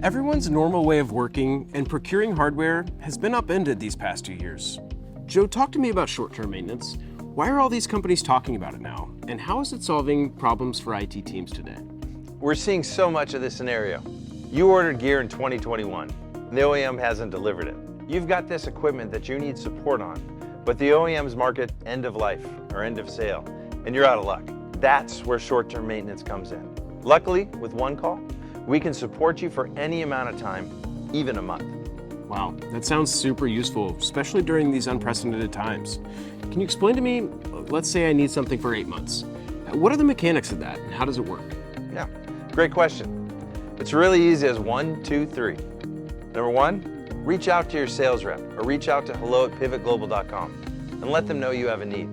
Everyone's normal way of working and procuring hardware has been upended these past 2 years. Joe, talk to me about short-term maintenance. Why are all these companies talking about it now? And how is it solving problems for IT teams today? We're seeing so much of this scenario. You ordered gear in 2021. The OEM hasn't delivered it. You've got this equipment that you need support on, but the OEMs market end of life or end of sale, and you're out of luck. That's where short-term maintenance comes in. Luckily, with OneCall, we can support you for any amount of time, even a month. Wow, that sounds super useful, especially during these unprecedented times. Can you explain to me, let's say I need something for 8 months. What are the mechanics of that and how does it work? Yeah, great question. It's really easy as 1, 2, 3. Number 1, reach out to your sales rep or reach out to hello@pivotglobal.com and let them know you have a need.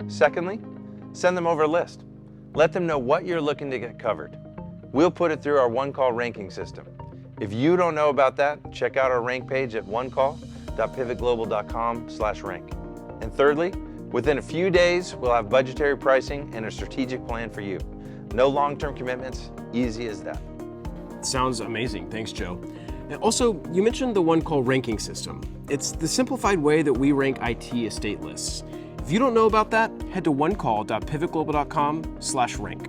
Secondly, send them over a list. Let them know what you're looking to get covered. We'll put it through our OneCall ranking system. If you don't know about that, check out our rank page at onecall.pivotglobal.com/rank. And thirdly, within a few days, we'll have budgetary pricing and a strategic plan for you. No long-term commitments, easy as that. Sounds amazing. Thanks, Joe. And also, you mentioned the OneCall ranking system. It's the simplified way that we rank IT estate lists. If you don't know about that, head to onecall.pivotglobal.com/rank.